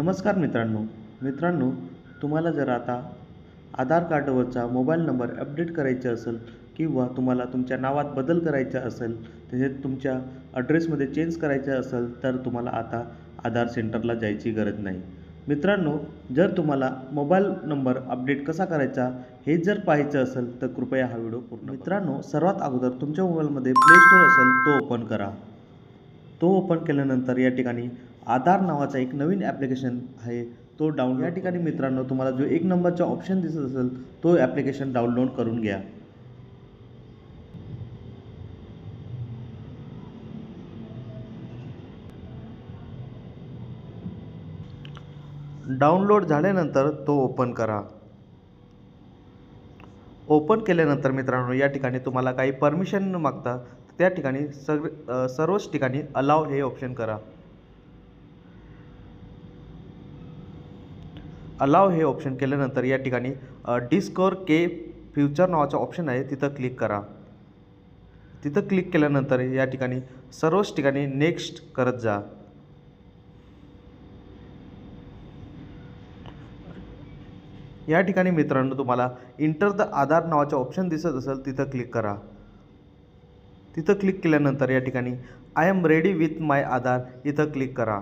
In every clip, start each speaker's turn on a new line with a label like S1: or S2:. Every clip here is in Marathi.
S1: नमस्कार मित्रांनो, तुम्हाला जर आता आधार कार्डवरचा मोबाईल नंबर अपडेट करायचा असेल किंवा तुम्हाला तुमच्या नावात बदल करायचा असेल, तसेच तुमच्या ॲड्रेसमध्ये चेंज करायचं असेल, तर तुम्हाला आता आधार सेंटरला जायची गरज नाही. मित्रांनो, जर तुम्हाला मोबाईल नंबर अपडेट कसा करायचा हे जर पाहायचं असेल, तर कृपया हा व्हिडिओ पूर्ण बघा. मित्रांनो, सर्वात अगोदर तुमच्या मोबाईलमध्ये प्ले स्टोअर असेल तो ओपन करा. तो ओपन केल्यानंतर या ठिकाणी आधार नावाचा एक नवीन ॲप्लिकेशन आहे तो डाउनलोड. या ठिकाणी मित्रांनो तुम्हाला जो एक नंबरचा ऑप्शन दिसत असेल तो ॲप्लिकेशन डाउनलोड करून घ्या. डाउनलोड झाल्यानंतर तो ओपन करा. ओपन केल्यानंतर मित्रांनो या ठिकाणी तुम्हाला काही परमिशन न मागता त्या ठिकाणी सर्वच ठिकाणी अलाव हे ऑप्शन करा. अलाव हे ऑप्शन केल्यानंतर या ठिकाणी डिस्कवर के फ्युचर नावाचा ऑप्शन आहे तिथं क्लिक करा. तिथं क्लिक केल्यानंतर या ठिकाणी सर्वच ठिकाणी नेक्स्ट करत जा. या ठिकाणी मित्रांनो तुम्हाला इंटर द आधार नावाचा ऑप्शन दिसत असेल तिथं क्लिक करा. तिथं क्लिक केल्यानंतर या ठिकाणी आय एम रेडी विथ माय आधार इथं क्लिक करा.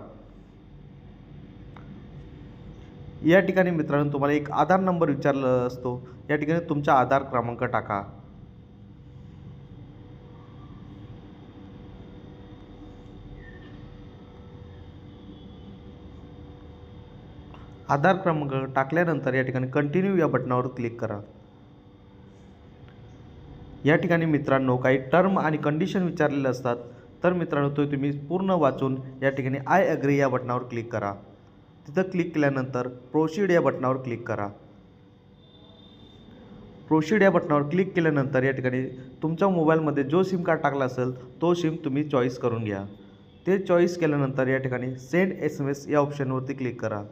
S1: या ठिकाणी मित्रांनो तुम्हाला एक आधार नंबर विचारला असतो. या ठिकाणी तुमचा आधार क्रमांक टाका. आधार क्रमांक टाकल्यानंतर या ठिकाणी कंटिन्यू या बटनावर क्लिक करा. या ठिकाणी मित्रांनो काही टर्म आणि कंडिशन विचारलेले असतात, तर मित्रांनो तो तुम्ही पूर्ण वाचून या ठिकाणी आय अग्री या बटनावर क्लिक करा. तिथं क्लिक केल्यानंतर प्रोसीड या बटनावर क्लिक करा. प्रोसीड या बटनावर क्लिक केल्यानंतर या ठिकाणी तुमच्या मोबाईलमध्ये जो सिम कार्ड टाकला असेल तो सिम तुम्ही चॉईस करून घ्या. ते चॉईस केल्यानंतर या ठिकाणी सेंड SMS या ऑप्शनवरती क्लिक करा.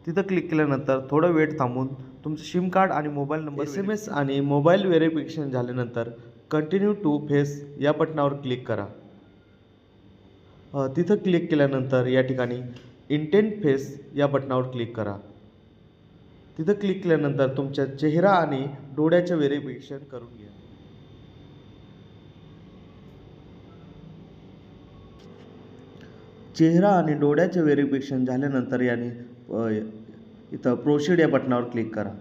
S1: तिथं क्लिक केल्यानंतर थोडं वेळ थांबून तुमचं सिम कार्ड आणि मोबाईल नंबर SMS आणि मोबाईल व्हेरिफिकेशन झाल्यानंतर कंटिन्यू टू फेस या बटनावर क्लिक करा. तिथं क्लिक केल्यानंतर या ठिकाणी इंटेंट फेस या बटनावर क्लिक करा. तिथं क्लिक केल्यानंतर तुमच्या चेहरा आणि डोळ्याचं व्हेरिफिकेशन करून घ्या. चेहरा आणि डोळ्याचे व्हेरिफिकेशन झाल्यानंतर इथं प्रोसीड या बटनावर क्लिक करा.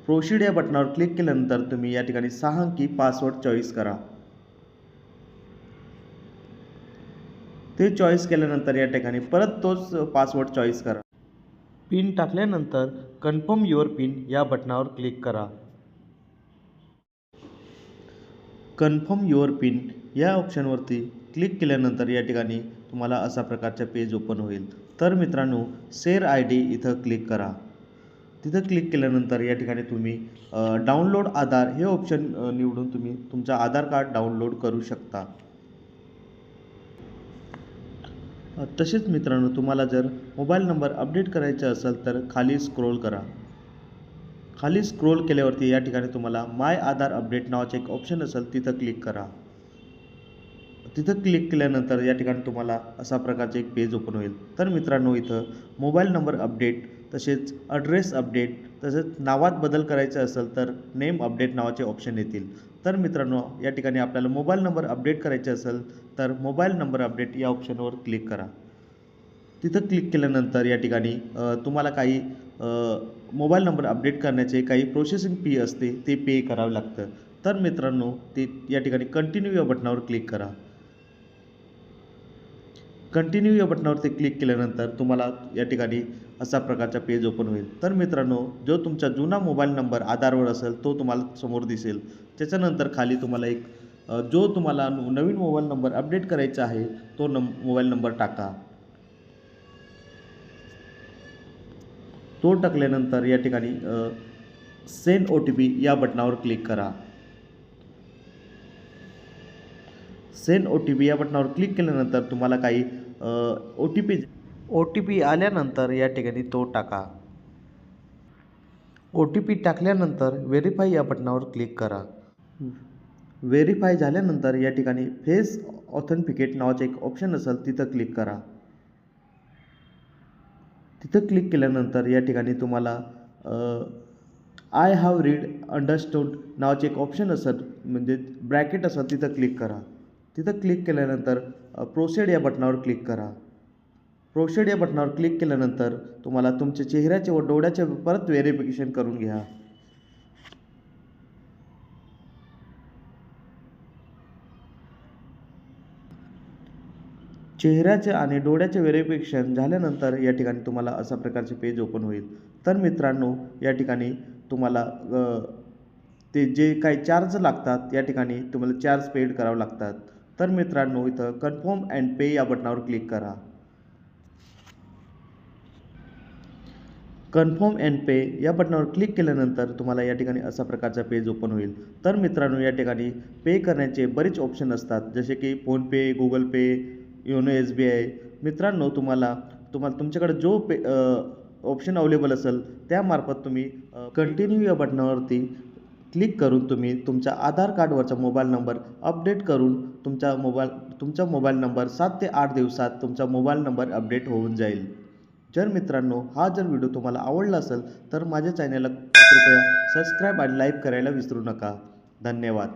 S1: प्रोसीड या बटनावर क्लिक केल्यानंतर तुम्ही या ठिकाणी 6 अंकी पासवर्ड चॉईस करा. ते चॉईस केल्यानंतर या ठिकाणी परत तोच पासवर्ड चॉईस करा. पिन टाकल्यानंतर कन्फर्म युअर पिन या बटनावर क्लिक करा. कन्फर्म युअर पिन या ऑप्शनवरती क्लिक केल्यानंतर या ठिकाणी तुम्हाला अशा प्रकारचा पेज ओपन होईल. तर मित्रांनो शेअर ID इथं क्लिक करा. तिथं क्लिक केल्यानंतर या ठिकाणी तुम्ही डाउनलोड आधार हे ऑप्शन निवडून तुम्ही तुमचा आधार कार्ड डाउनलोड करू शकता. तसेच मित्रांनो तुम्हाला जर मोबाईल नंबर अपडेट करायचा असेल तर खाली स्क्रोल करा. खाली स्क्रोल केल्यावरती या ठिकाणी तुम्हाला माय आधार अपडेट नावाचे एक ऑप्शन असेल तिथं क्लिक करा. तिथं क्लिक केल्यानंतर या ठिकाणी तुम्हाला अशा प्रकारचे एक पेज ओपन होईल. तर मित्रांनो इथं मोबाईल नंबर अपडेट तसेच ॲड्रेस अपडेट तसेच नावात बदल करायचा असेल तर नेम अपडेट नावाचे ऑप्शन येतील. तर मित्रांनो या ठिकाणी आपल्याला मोबाईल नंबर अपडेट करायचे असेल तर मोबाईल नंबर अपडेट या ऑप्शनवर क्लिक करा. तिथं क्लिक केल्यानंतर या ठिकाणी तुम्हाला काही मोबाईल नंबर अपडेट करण्याचे काही प्रोसेसिंग फी असते ते पे करावं लागतं. तर मित्रांनो ते या ठिकाणी कंटिन्यू या बटनावर क्लिक करा. कंटिन्यू या बटनावरती क्लिक केल्यानंतर तुम्हाला या ठिकाणी अशा प्रकारचा पेज ओपन होईल. तर मित्रांनो जो तुमचा जुना मोबाईल नंबर आधारवर असेल तो तुम्हाला समोर दिसेल. त्याच्यानंतर खाली तुम्हाला एक जो तुम्हाला नवीन मोबाईल नंबर अपडेट करायचा आहे तो मोबाईल नंबर टाका. तो टाकल्यानंतर या ठिकाणी सेंड OTP या बटनावर क्लिक करा. सेंड OTP या बटनावर क्लिक केल्यानंतर तुम्हाला काही OTP आल्यानंतर या ठिकाणी तो टाका. OTP टाकल्यानंतर व्हेरीफाय या बटनावर क्लिक करा. व्हेरीफाय झाल्यानंतर या ठिकाणी फेस ऑथेंटिकेट नावाचे एक ऑप्शन असेल तिथं क्लिक करा. तिथं क्लिक केल्यानंतर या ठिकाणी तुम्हाला आय हॅव रीड अंडरस्टूड नावाचे एक ऑप्शन असेल, म्हणजे ब्रॅकेट असेल, तिथं क्लिक करा. तिथं क्लिक केल्यानंतर प्रोसीड या बटनावर क्लिक करा. प्रोसीड या बटनावर क्लिक केल्यानंतर तुम्हाला तुमच्या चेहऱ्याचे व डोळ्याचे परत व्हेरिफिकेशन करून घ्या. चेहऱ्याचे आणि डोळ्याचे व्हेरिफिकेशन झाल्यानंतर या ठिकाणी तुम्हाला अशा प्रकारचे पेज ओपन होईल. तर मित्रांनो, या ठिकाणी तुम्हाला ते जे काही चार्ज लागतात या ठिकाणी तुम्हाला चार्ज पेड करावे लागतात. तर मित्रांनो, इथं कन्फर्म अँड पे या बटनावर क्लिक करा. कन्फर्म अँड पे या बटनावर क्लिक केल्यानंतर तुम्हाला या ठिकाणी अशा प्रकारचा पेज ओपन होईल. तर मित्रांनो, या ठिकाणी पे करण्याचे बरेच ऑप्शन असतात, जसे की फोनपे, गुगल पे, योनो SBI. मित्रांनो, तुम्हाला तुमच्याकडे जो पे ऑप्शन अवेलेबल असेल त्यामार्फत तुम्ही कंटिन्यू या बटनावरती क्लिक करून तुम्ही तुमच्या आधार कार्डवरचा मोबाईल नंबर अपडेट करून तुमचा मोबाईल नंबर 7 ते 8 दिवसात तुमचा मोबाईल नंबर अपडेट होऊन जाईल. जर मित्रांनो, हा जर व्हिडिओ तुम्हाला आवडला असेल तर माझ्या चॅनलला कृपया सबस्क्राईब आणि लाईक करायला विसरू नका. धन्यवाद.